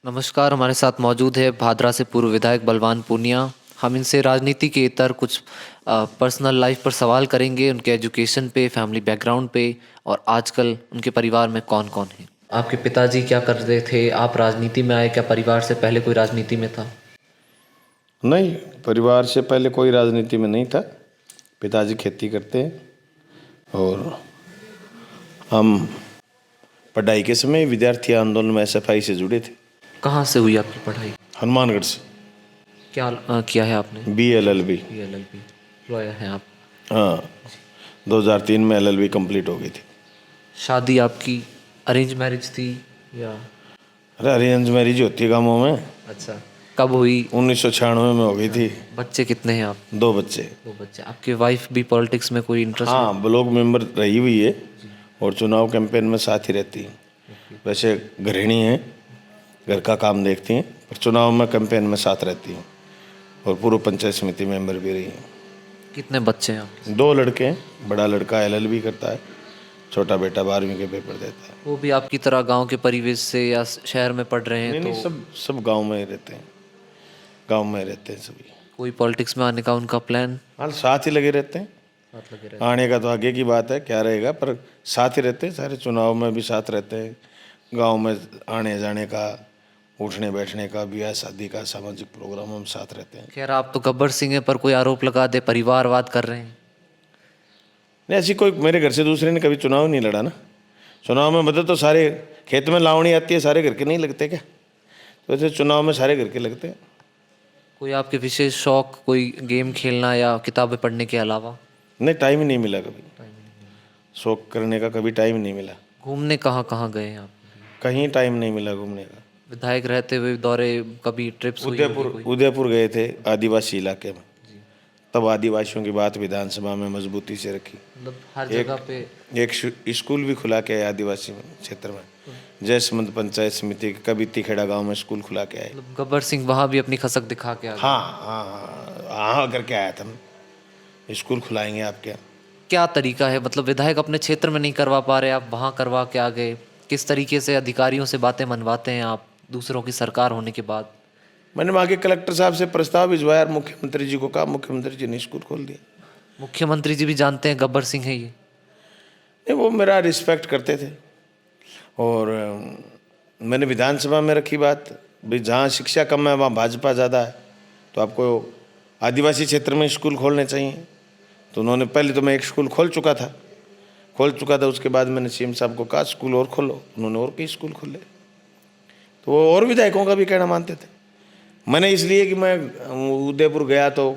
नमस्कार, हमारे साथ मौजूद है भादरा से पूर्व विधायक बलवान पूनिया। हम इनसे राजनीति के इतर कुछ पर्सनल लाइफ पर सवाल करेंगे, उनके एजुकेशन पे, फैमिली बैकग्राउंड पे और आजकल उनके परिवार में कौन कौन है। आपके पिताजी क्या करते थे? आप राजनीति में आए, क्या परिवार से पहले कोई राजनीति में था? नहीं, परिवार से पहले कोई राजनीति में नहीं था। पिताजी खेती करते हैं और हम पढ़ाई के समय विद्यार्थी आंदोलन में एसएफआई से जुड़े थे। कहाँ से हुई आपकी पढ़ाई? हनुमानगढ़ से। क्या किया है आपने? BLLB। LLB लॉयर हैं आप? हाँ, 2003 में LLB कंप्लीट हो गई थी। शादी आपकी अरेंज मैरिज थी या? अरे अरेंज मैरिज होती है गाँवों में। अच्छा, कब हुई? 1996 में हो गई थी। बच्चे कितने हैं आप? 2 बच्चे। 2 बच्चे। आपकी वाइफ भी पॉलिटिक्स में कोई इंटरेस्ट? हाँ, ब्लॉक मेंबर रही हुई है और चुनाव कैंपेन में साथ ही रहती है। वैसे गृहिणी हैं, घर का काम देखती हैं, पर चुनाव में कैंपेन में साथ रहती हैं और पूर्व पंचायत समिति मेंबर भी रही हैं। कितने बच्चे हैं आपके? 2 लड़के हैं। बड़ा लड़का LLB करता है, छोटा बेटा 12वीं के पेपर देता है। वो भी आपकी तरह गांव के परिवेश से या शहर में पढ़ रहे हैं? नहीं तो नहीं, सब गांव में ही रहते हैं। गांव में रहते हैं सभी। कोई पॉलिटिक्स में आने का उनका प्लान? हाँ, साथ ही लगे रहते हैं। साथ लगे रहते आने का तो आगे की बात है, क्या रहेगा, पर साथ ही रहते हैं। सारे चुनाव में भी साथ रहते हैं। गांव में आने जाने का, उठने बैठने का, ब्याह शादी का, सामाजिक प्रोग्राम में साथ रहते हैं। खैर, आप तो गब्बर सिंह है, पर कोई आरोप लगा दे परिवारवाद कर रहे हैं। नहीं, ऐसी कोई मेरे घर से दूसरे ने कभी चुनाव नहीं लड़ा ना। चुनाव में मतलब तो सारे खेत में लावणी आती है, सारे घर के नहीं लगते क्या? तो वैसे चुनाव में सारे घर के लगते हैं। कोई आपके विशेष शौक, कोई गेम खेलना या किताबें पढ़ने के अलावा? नहीं, टाइम ही नहीं मिला कभी। शौक करने का कभी टाइम नहीं मिला। घूमने कहाँ कहाँ गए हैं आप? कहीं टाइम नहीं मिला घूमने का। विधायक रहते हुए दौरे, कभी ट्रिप्स हुई होगी कोई? उदयपुर गए थे, आदिवासी इलाके में। तब आदिवासियों की बात विधानसभा में मजबूती से रखी। मतलब हर जगह पे एक स्कूल भी खुला के आए आदिवासी क्षेत्र में। जयसमंद पंचायत समिति के कभी तिखेड़ा गांव में स्कूल खुला के आए। मतलब गब्बर सिंह वहाँ भी अपनी खसक दिखा के आ गए। हाँ हाँ हाँ हाँ, करके आया था। हम स्कूल खुलाएंगे आपके यहाँ। क्या तरीका है? मतलब विधायक अपने क्षेत्र में नहीं करवा पा रहे, आप वहाँ करवा के आ गए। किस तरीके से अधिकारियों से बातें मनवाते हैं आप दूसरों की सरकार होने के बाद? मैंने वहाँ के कलेक्टर साहब से प्रस्ताव भिजवाया, मुख्यमंत्री जी को कहा, मुख्यमंत्री जी ने स्कूल खोल दिया। मुख्यमंत्री जी भी जानते हैं गब्बर सिंह है ये? नहीं, वो मेरा रिस्पेक्ट करते थे और मैंने विधानसभा में रखी बात भाई, जहाँ शिक्षा कम है वहाँ भाजपा ज़्यादा है, तो आपको आदिवासी क्षेत्र में स्कूल खोलने चाहिए। तो उन्होंने, पहले तो मैं एक स्कूल खोल चुका था, उसके बाद मैंने CM साहब को कहा स्कूल और खोलो, उन्होंने और कई स्कूल खोले। तो वो और विधायकों का भी कहना मानते थे। मैंने इसलिए कि मैं उदयपुर गया तो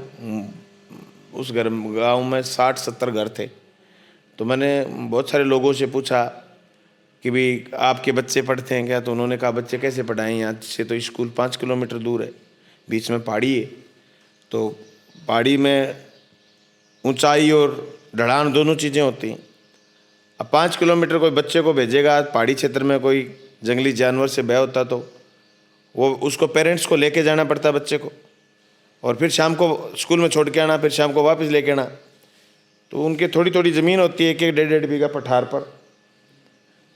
उस गांव में 60-70 घर थे। तो मैंने बहुत सारे लोगों से पूछा कि भाई आपके बच्चे पढ़ते हैं क्या? तो उन्होंने कहा बच्चे कैसे पढ़ाएं, यहाँ से तो स्कूल 5 किलोमीटर दूर है, बीच में पहाड़ी है। तो पहाड़ी में ऊंचाई और ढलान दोनों चीज़ें होती हैं। अब 5 किलोमीटर कोई बच्चे को भेजेगा, पहाड़ी क्षेत्र में कोई जंगली जानवर से भय होता तो वो उसको पेरेंट्स को लेके जाना पड़ता बच्चे को, और फिर शाम को स्कूल में छोड़ के आना, फिर शाम को वापस लेके आना। तो उनकी थोड़ी थोड़ी ज़मीन होती है, 1-1.5 बीघा पठार पर।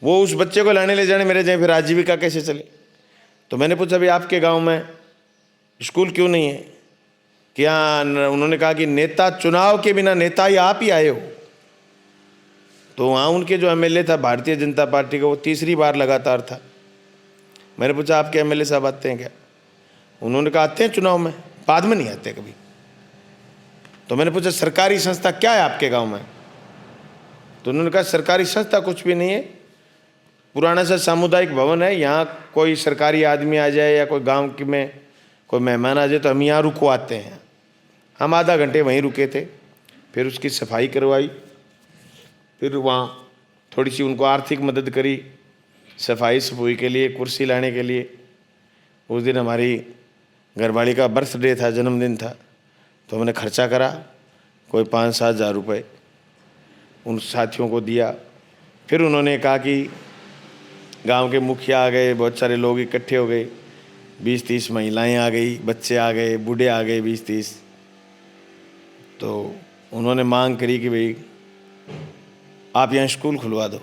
वो उस बच्चे को लाने ले जाने मेरे जाए, फिर आजीविका कैसे चले? तो मैंने पूछा भाई आपके गांव में स्कूल क्यों नहीं है? क्या? उन्होंने कहा कि नेता, चुनाव के बिना नेता ही आप ही आए हो। तो वहाँ उनके जो MLA था भारतीय जनता पार्टी का, वो तीसरी बार लगातार था। मैंने पूछा आपके MLA साहब आते हैं क्या? उन्होंने कहा आते हैं चुनाव में, बाद में नहीं आते कभी। तो मैंने पूछा सरकारी संस्था क्या है आपके गांव में? तो उन्होंने कहा सरकारी संस्था कुछ भी नहीं है, पुराना सा सामुदायिक भवन है, यहाँ कोई सरकारी आदमी आ जाए या कोई गांव की में कोई मेहमान आ जाए तो हम यहाँ रुकवाते हैं। हम आधा घंटे वहीं रुके थे, फिर उसकी सफाई करवाई, फिर वहाँ थोड़ी सी उनको आर्थिक मदद करी, सफाई सफाई के लिए, कुर्सी लाने के लिए। उस दिन हमारी घरवाली का बर्थडे था, जन्मदिन था, तो हमने खर्चा करा कोई 5-7 हज़ार रुपये उन साथियों को दिया। फिर उन्होंने कहा कि गांव के मुखिया आ गए, बहुत सारे लोग इकट्ठे हो गए, 20-30 महिलाएं आ गई, बच्चे आ गए, बूढ़े आ गए 20-30। तो उन्होंने मांग करी कि भाई आप यहाँ स्कूल खुलवा दो।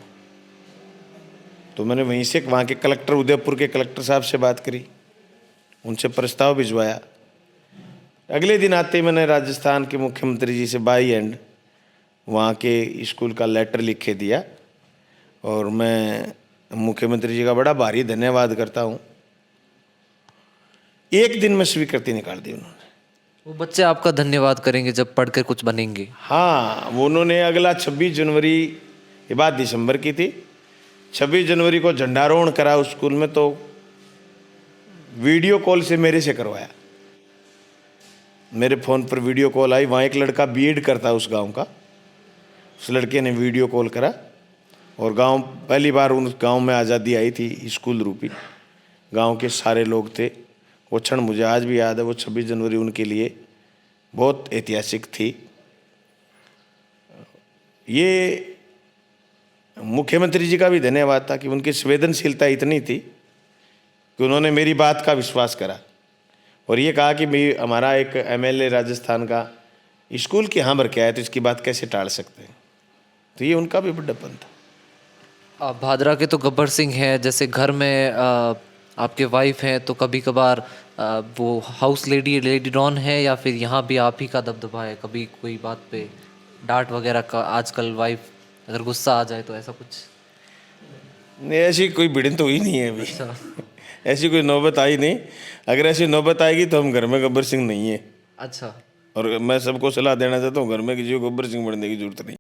तो मैंने वहीं से वहाँ के कलेक्टर, उदयपुर के कलेक्टर साहब से बात करी। उनसे प्रस्ताव भिजवाया। अगले दिन आते ही मैंने राजस्थान के मुख्यमंत्री जी से बाई एंड वहाँ के स्कूल का लेटर लिख के दिया और मैं मुख्यमंत्री जी का बड़ा भारी धन्यवाद करता हूँ। एक दिन में स्वीकृति निकाल दी उन्होंने। वो बच्चे आपका धन्यवाद करेंगे जब पढ़कर कुछ बनेंगे। हाँ, वो उन्होंने अगला 26 जनवरी, ये बात दिसंबर की थी, 26 जनवरी को झंडारोहण करा उस स्कूल में, तो वीडियो कॉल से मेरे से करवाया। मेरे फ़ोन पर वीडियो कॉल आई, वहाँ एक लड़का बीएड करता उस गांव का, उस लड़के ने वीडियो कॉल करा और गांव, पहली बार उस गांव में आज़ादी आई थी स्कूल रूपी। गांव के सारे लोग थे। वो क्षण मुझे आज भी याद है। वो 26 जनवरी उनके लिए बहुत ऐतिहासिक थी। ये मुख्यमंत्री जी का भी धन्यवाद था कि उनकी संवेदनशीलता इतनी थी कि उन्होंने मेरी बात का विश्वास करा और ये कहा कि हमारा एक एमएलए राजस्थान का स्कूल की यहाँ भर के आया, तो इसकी बात कैसे टाल सकते हैं। तो ये उनका भी बड़प्पन था। भादरा के तो गब्बर सिंह हैं, जैसे घर में आपके वाइफ हैं, तो कभी कभार वो हाउस लेडी लेडी डॉन है या फिर यहाँ भी आप ही का दबदबा है? कभी कोई बात पे डांट वगैरह का आजकल वाइफ अगर गुस्सा आ जाए तो ऐसा कुछ? नहीं, ऐसी कोई भिड़न तो हुई नहीं है अभी। अच्छा। ऐसी कोई नौबत आई नहीं। अगर ऐसी नौबत आएगी तो हम घर में गब्बर सिंह नहीं है। अच्छा। और मैं सबको सलाह देना चाहता हूँ, घर में किसी को गब्बर सिंह बनने की जरूरत नहीं।